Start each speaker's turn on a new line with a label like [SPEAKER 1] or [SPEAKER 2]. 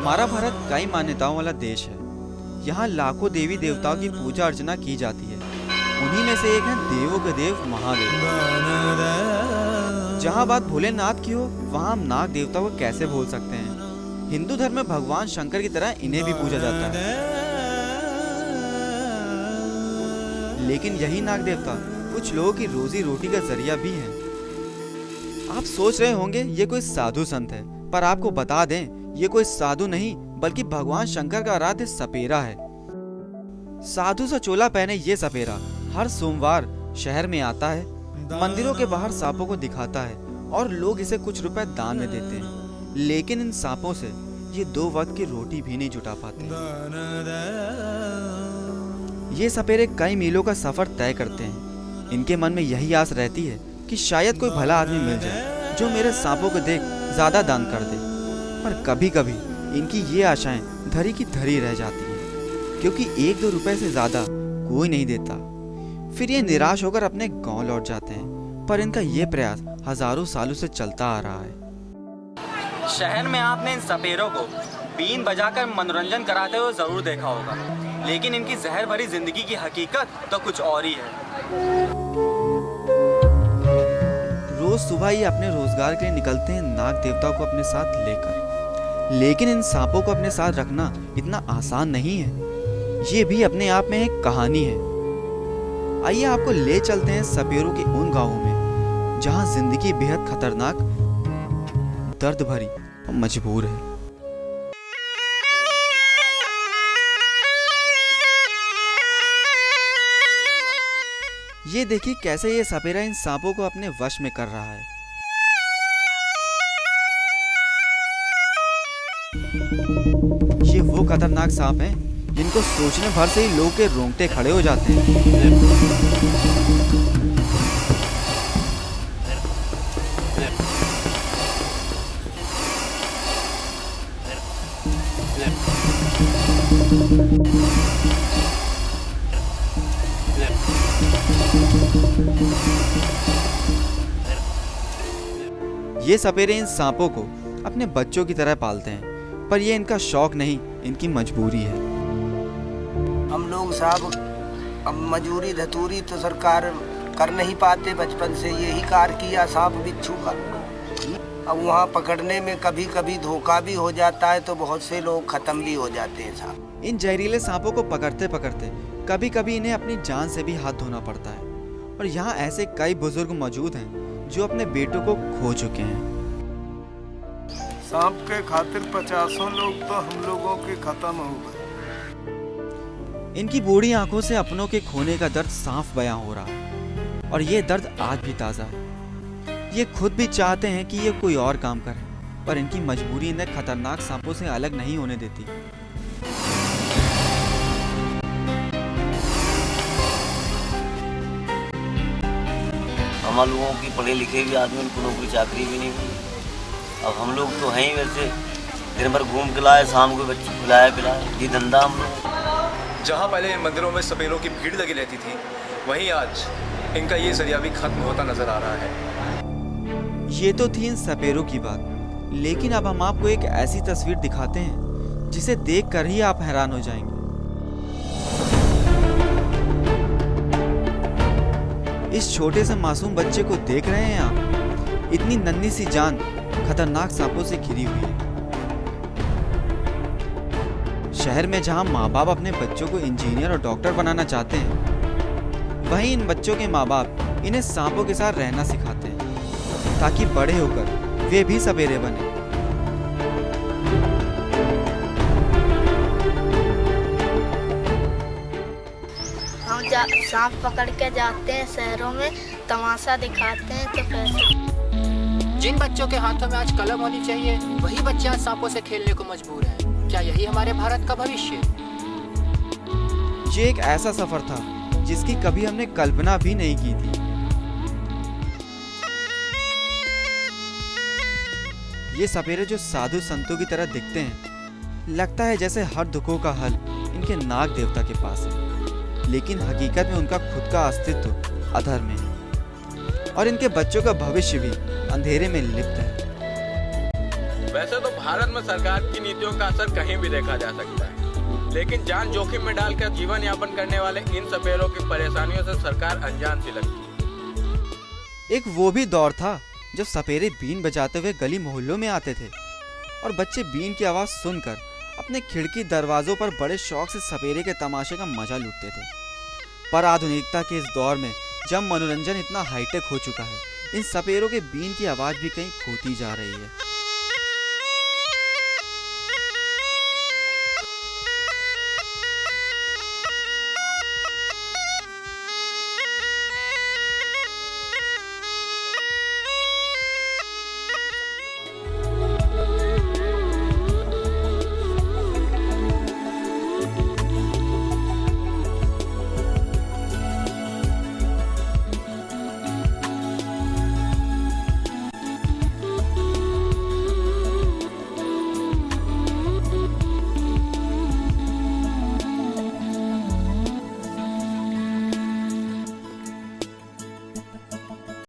[SPEAKER 1] हमारा भारत कई मान्यताओं वाला देश है। यहाँ लाखों देवी देवताओं की पूजा अर्चना की जाती है। उन्हीं में से एक है देवों के देव महादेव। जहाँ बात भोलेनाथ की हो, वहाँ हम नाग देवता को कैसे भूल सकते हैं। हिंदू धर्म में भगवान शंकर की तरह इन्हें भी पूजा जाता है। लेकिन यही नाग देवता कुछ लोगों की रोजी रोटी का जरिया भी है। आप सोच रहे होंगे ये कोई साधु संत है, पर आपको बता दें ये कोई साधु नहीं बल्कि भगवान शंकर का आराध्य सपेरा है। साधु सा चोला पहने ये सपेरा हर सोमवार शहर में आता है, मंदिरों के बाहर सांपों को दिखाता है और लोग इसे कुछ रुपए दान में देते हैं। लेकिन इन सांपों से ये 2 वक्त की रोटी भी नहीं जुटा पाते। ये सपेरे कई मीलों का सफर तय करते हैं। इनके मन में यही आस रहती है कि शायद कोई भला आदमी मिल जाए जो मेरे सांपों को देख ज्यादा दान कर दे। पर कभी कभी इनकी ये आशाएं धरी की धरी रह जाती हैं, क्योंकि 1-2 रुपए से ज्यादा कोई नहीं देता। फिर ये निराश होकर अपने गांव लौट जाते हैं। पर इनका ये प्रयास हजारों सालों से चलता आ रहा है। शहर में आपने इन सपेरों को बीन बजाकर मनोरंजन कराते हुए जरूर देखा होगा, लेकिन इनकी जहर भरी जिंदगी की हकीकत तो कुछ और ही है। रोज सुबह ये अपने रोजगार के लिए निकलते हैं नाग देवता को अपने साथ लेकर। लेकिन इन सांपों को अपने साथ रखना इतना आसान नहीं है। ये भी अपने आप में एक कहानी है। आइए आपको ले चलते हैं सपेरों के उन गांवों में जहां जिंदगी बेहद खतरनाक, दर्द भरी और मजबूर है। ये देखिए कैसे ये सपेरा इन सांपों को अपने वश में कर रहा है। ये वो खतरनाक सांप हैं जिनको सोचने भर से ही लोगों के रोंगटे खड़े हो जाते हैं। ये सपेरे इन सांपों को अपने बच्चों की तरह पालते हैं, पर ये इनका शौक नहीं, इनकी मजबूरी है।
[SPEAKER 2] हम लोग साहब अब मजूरी धतूरी तो सरकार कर नहीं पाते, बचपन से यही कार्य किया सांप बिच्छू का। अब वहाँ पकड़ने में कभी कभी धोखा भी हो जाता है तो बहुत से लोग खत्म भी हो जाते हैं साहब।
[SPEAKER 1] इन जहरीले सांपों को पकड़ते पकड़ते कभी कभी इन्हें अपनी जान से भी हाथ धोना पड़ता है। और यहाँ ऐसे कई बुजुर्ग मौजूद हैं जो अपने बेटों को खो चुके हैं।
[SPEAKER 3] सांप के खातिर 50 लोग तो हम लोगों के खत्म हो गए।
[SPEAKER 1] इनकी बूढ़ी आंखों से अपनों के खोने का दर्द साफ बयां हो रहा है, और ये दर्द आज भी ताजा है। ये खुद भी चाहते हैं कि ये कोई और काम करें, पर इनकी मजबूरी इन्हें खतरनाक सांपों से अलग नहीं होने देती।
[SPEAKER 4] हम लोगों की पढ़े लिखे भी आदमी को नौकरी चाकरी भी नहीं हुई। अब हम लोग तो हैं ही वैसे दिन भर घूम के लाए, शाम को बच्चे खिलाए पिलाए, ये धंधा हम लोग।
[SPEAKER 5] जहाँ पहले मंदिरों में सपेरों की भीड़ लगी रहती थी, वहीं आज इनका ये जरिया भी खत्म होता नजर आ रहा है।
[SPEAKER 1] ये तो थी इन सपेरों की बात, लेकिन अब हम आपको एक ऐसी तस्वीर दिखाते हैं जिसे देखकर ही आप हैरान हो जाएंगे। इस छोटे से मासूम बच्चे को देख रहे हैं आप? इतनी नन्ही सी जान खतरनाक सांपों से घिरी हुई है। शहर में जहां माँ बाप अपने बच्चों को इंजीनियर और डॉक्टर बनाना चाहते हैं, वहीं इन बच्चों के माँ बाप इन्हें सांपों के साथ रहना सिखाते हैं ताकि बड़े होकर वे भी सपेरे बने।
[SPEAKER 6] हम सांप पकड़ के जाते हैं शहरों में, तमाशा दिखाते हैं। तो कैसे
[SPEAKER 7] जिन बच्चों के हाथों में आज कलम होनी चाहिए, वही बच्चे आज सांपों से खेलने को मजबूर हैं। क्या यही हमारे भारत का भविष्य?
[SPEAKER 1] ये एक ऐसा सफर था जिसकी कभी हमने कल्पना भी नहीं की थी। ये सपेरे जो साधु संतों की तरह दिखते हैं, लगता है जैसे हर दुखों का हल इनके नाग देवता के पास है, लेकिन हकीकत में उनका खुद का अस्तित्व अधर में है और इनके बच्चों का भविष्य भी अंधेरे में लिप्त है।
[SPEAKER 8] वैसे तो भारत में सरकार की नीतियों का असर कहीं भी देखा जा सकता है, लेकिन जान जोखिम में डालकर जीवन यापन करने वाले इन सपेरों की परेशानियों से सरकार अनजान सी लगती है।
[SPEAKER 1] एक वो भी दौर था जब सपेरे बीन बजाते हुए गली मोहल्लों में आते थे और बच्चे बीन की आवाज़ सुनकर अपने खिड़की दरवाजों पर बड़े शौक से सपेरे के तमाशे का मजा लूटते थे। पर आधुनिकता के इस दौर में जब मनोरंजन इतना हाईटेक हो चुका है, इन सपेरों के बीन की आवाज़ भी कहीं खोती जा रही है।